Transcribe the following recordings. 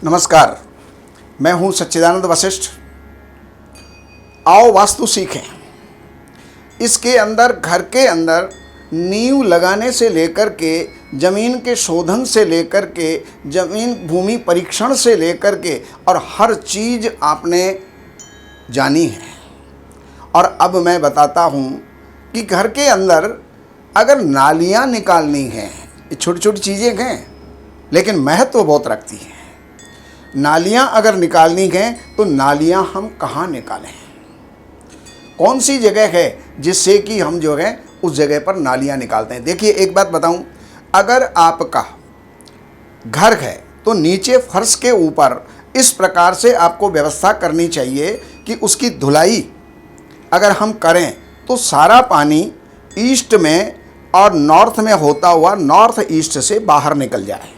नमस्कार, मैं हूं सच्चिदानंद वशिष्ठ। आओ वास्तु सीखें। इसके अंदर घर के अंदर नींव लगाने से लेकर के, ज़मीन के शोधन से लेकर के, ज़मीन भूमि परीक्षण से लेकर के और हर चीज़ आपने जानी है। और अब मैं बताता हूं कि घर के अंदर अगर नालियां निकालनी हैं, ये छोटी छोटी चीज़ें हैं लेकिन महत्व बहुत रखती हैं। नालियां अगर निकालनी हैं तो नालियां हम कहाँ निकालें, कौन सी जगह है जिससे कि हम जो है उस जगह पर नालियां निकालते हैं। देखिए, एक बात बताऊं, अगर आपका घर है तो नीचे फर्श के ऊपर इस प्रकार से आपको व्यवस्था करनी चाहिए कि उसकी धुलाई अगर हम करें तो सारा पानी ईस्ट में और नॉर्थ में होता हुआ नॉर्थ ईस्ट से बाहर निकल जाए।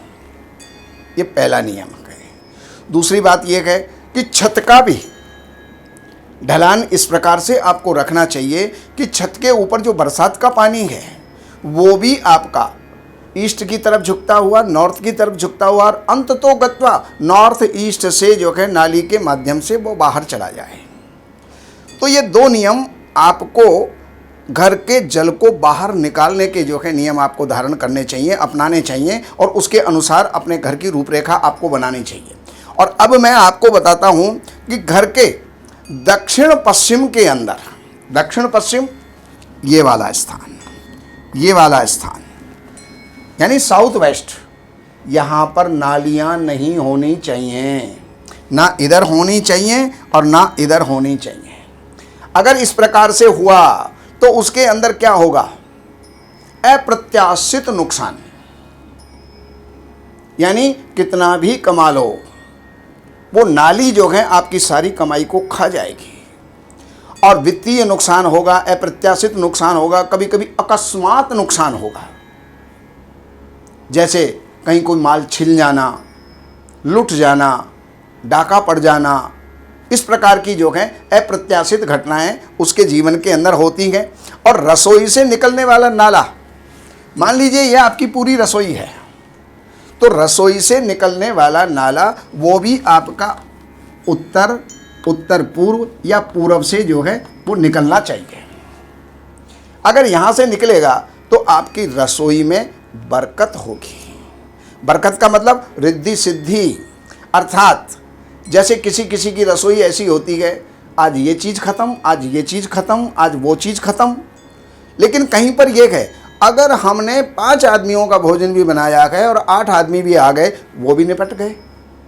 ये पहला नियम है। दूसरी बात यह है कि छत का भी ढलान इस प्रकार से आपको रखना चाहिए कि छत के ऊपर जो बरसात का पानी है वो भी आपका ईस्ट की तरफ झुकता हुआ, नॉर्थ की तरफ झुकता हुआ और अंततोगत्वा नॉर्थ ईस्ट से जो है नाली के माध्यम से वो बाहर चला जाए। तो ये दो नियम आपको घर के जल को बाहर निकालने के जो है नियम आपको धारण करने चाहिए, अपनाने चाहिए और उसके अनुसार अपने घर की रूपरेखा आपको बनानी चाहिए। और अब मैं आपको बताता हूं कि घर के दक्षिण पश्चिम के अंदर, दक्षिण पश्चिम ये वाला स्थान, ये वाला स्थान यानी साउथ वेस्ट, यहाँ पर नालियाँ नहीं होनी चाहिए। ना इधर होनी चाहिए और ना इधर होनी चाहिए। अगर इस प्रकार से हुआ तो उसके अंदर क्या होगा? अप्रत्याशित नुकसान, यानी कितना भी कमा लो वो नाली जो है आपकी सारी कमाई को खा जाएगी और वित्तीय नुकसान होगा, अप्रत्याशित नुकसान होगा, कभी कभी अकस्मात नुकसान होगा। जैसे कहीं कोई माल छिल जाना, लुट जाना, डाका पड़ जाना, इस प्रकार की जो है अप्रत्याशित घटनाएं उसके जीवन के अंदर होती हैं। और रसोई से निकलने वाला नाला, मान लीजिए यह आपकी पूरी रसोई है तो रसोई से निकलने वाला नाला वो भी आपका उत्तर, उत्तर पूर्व या पूर्व से जो है वो निकलना चाहिए। अगर यहाँ से निकलेगा तो आपकी रसोई में बरकत होगी। बरकत का मतलब रिद्धि सिद्धि, अर्थात जैसे किसी किसी की रसोई ऐसी होती है, आज ये चीज़ ख़त्म, आज ये चीज़ ख़त्म, आज वो चीज़ ख़त्म। लेकिन कहीं पर यह है, अगर हमने 5 आदमियों का भोजन भी बनाया है और 8 आदमी भी आ गए वो भी निपट गए,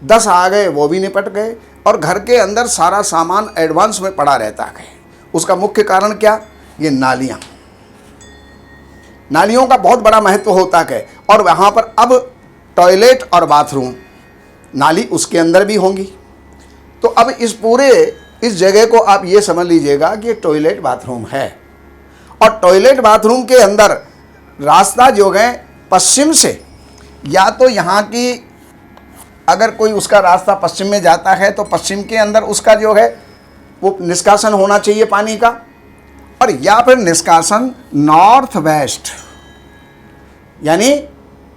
10 आ गए वो भी निपट गए और घर के अंदर सारा सामान एडवांस में पड़ा रहता है। उसका मुख्य कारण क्या? ये नालियाँ। नालियों का बहुत बड़ा महत्व होता है और वहाँ पर अब टॉयलेट और बाथरूम, नाली उसके अंदर भी होंगी। तो अब इस जगह को आप ये समझ लीजिएगा कि टॉयलेट बाथरूम है और टॉयलेट बाथरूम के अंदर रास्ता जो है पश्चिम से, या तो यहाँ की अगर कोई उसका रास्ता पश्चिम में जाता है तो पश्चिम के अंदर उसका जो है वो निष्कासन होना चाहिए पानी का, और या फिर निष्कासन नॉर्थ वेस्ट यानी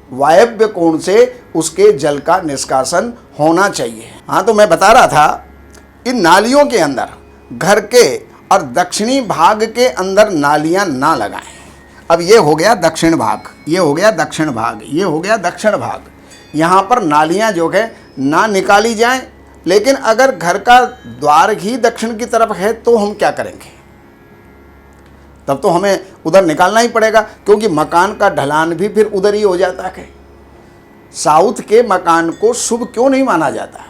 वायव्य कोण से उसके जल का निष्कासन होना चाहिए। हाँ, तो मैं बता रहा था इन नालियों के अंदर घर के और दक्षिणी भाग के अंदर नालियां ना लगाएं। अब ये हो गया दक्षिण भाग, ये हो गया दक्षिण भाग, ये हो गया दक्षिण भाग। यहाँ पर नालियां जो है ना निकाली जाएं। लेकिन अगर घर का द्वार ही दक्षिण की तरफ है तो हम क्या करेंगे? तब तो हमें उधर निकालना ही पड़ेगा, क्योंकि मकान का ढलान भी फिर उधर ही हो जाता है। साउथ के मकान को शुभ क्यों नहीं माना जाता?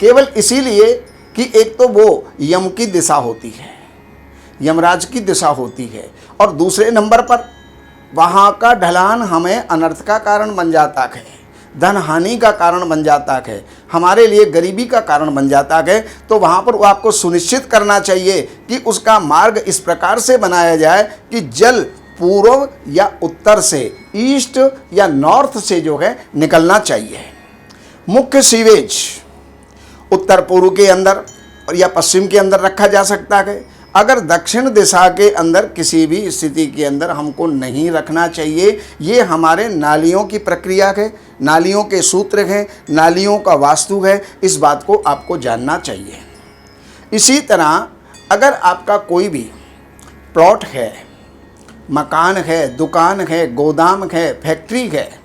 केवल इसीलिए कि एक तो वो यम की दिशा होती है, यमराज की दिशा होती है, और दूसरे नंबर पर वहाँ का ढलान हमें अनर्थ का कारण बन जाता है, धन हानि का कारण बन जाता है, हमारे लिए गरीबी का कारण बन जाता है। तो वहाँ पर आपको सुनिश्चित करना चाहिए कि उसका मार्ग इस प्रकार से बनाया जाए कि जल पूर्व या उत्तर से, ईस्ट या नॉर्थ से जो है निकलना चाहिए। मुख्य सीवेज उत्तर पूर्व के अंदर या पश्चिम के अंदर रखा जा सकता है। अगर दक्षिण दिशा के अंदर किसी भी स्थिति के अंदर हमको नहीं रखना चाहिए। ये हमारे नालियों की प्रक्रिया है, नालियों के सूत्र हैं, नालियों का वास्तु है, इस बात को आपको जानना चाहिए। इसी तरह अगर आपका कोई भी प्लॉट है, मकान है, दुकान है, गोदाम है, फैक्ट्री है,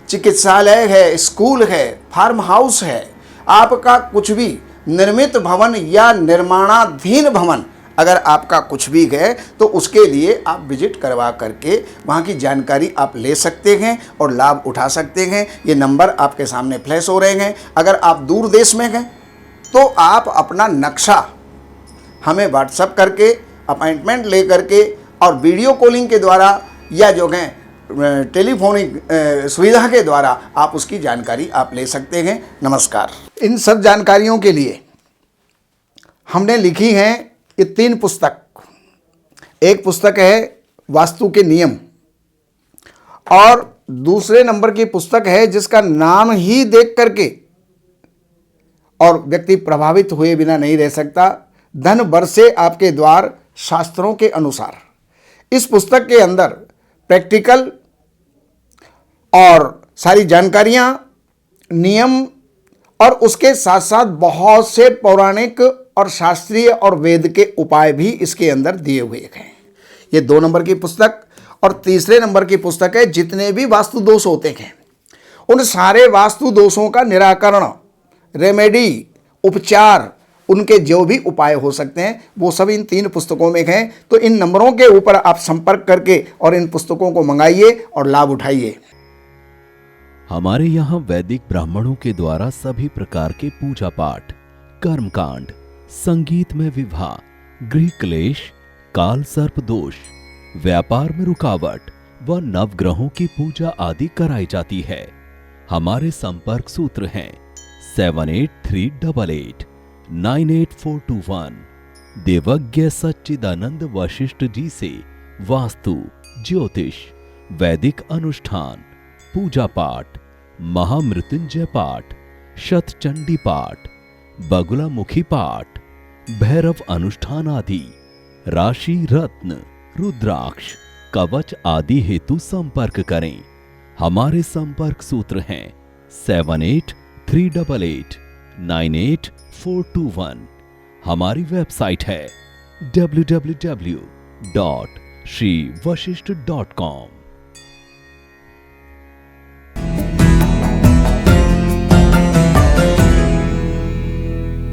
चिकित्सालय है, स्कूल है, फार्म हाउस है, आपका कुछ भी निर्मित भवन या निर्माणाधीन भवन अगर आपका कुछ भी है तो उसके लिए आप विजिट करवा करके वहाँ की जानकारी आप ले सकते हैं और लाभ उठा सकते हैं। ये नंबर आपके सामने फ्लैश हो रहे हैं। अगर आप दूर देश में हैं तो आप अपना नक्शा हमें व्हाट्सएप करके अपॉइंटमेंट ले करके और वीडियो कॉलिंग के द्वारा या जो है टेलीफोनिक सुविधा के द्वारा आप उसकी जानकारी आप ले सकते हैं। नमस्कार। इन सब जानकारियों के लिए हमने लिखी हैं ये 3 पुस्तक। एक पुस्तक है वास्तु के नियम और दूसरे नंबर की पुस्तक है जिसका नाम ही देख करके और व्यक्ति प्रभावित हुए बिना नहीं रह सकता, धन बरसे आपके द्वार शास्त्रों के अनुसार। इस पुस्तक के अंदर प्रैक्टिकल और सारी जानकारियां, नियम और उसके साथ साथ बहुत से पौराणिक और शास्त्रीय और वेद के उपाय भी इसके अंदर दिए हुए हैं। ये 2 नंबर की पुस्तक और तीसरे नंबर की पुस्तक है जितने भी वास्तु दोष होते हैं उन सारे वास्तु दोषों का निराकरण, रेमेडी, उपचार, उनके जो भी उपाय हो सकते हैं वो सब इन 3 पुस्तकों में हैं। तो इन नंबरों के ऊपर आप संपर्क करके और इन पुस्तकों को मंगाइए और लाभ उठाइए। हमारे यहाँ वैदिक ब्राह्मणों के द्वारा सभी प्रकार के पूजा पाठ, कर्मकांड, संगीत में विवाह, गृह क्लेश, काल सर्प दोष, व्यापार में रुकावट व नवग्रहों की पूजा आदि कराई जाती है। हमारे संपर्क सूत्र हैं 7838 98421। देवज्ञ सच्चिदानंद वशिष्ठ जी से वास्तु, ज्योतिष, वैदिक अनुष्ठान, पूजा पाठ, महामृत्युंजय पाठ, शतचंडी पाठ, बगुलामुखी पाठ, भैरव अनुष्ठान आदि, राशि रत्न, रुद्राक्ष, कवच आदि हेतु संपर्क करें। हमारे संपर्क सूत्र हैं 7838 98421। हमारी वेबसाइट है www.shrivashishth.com।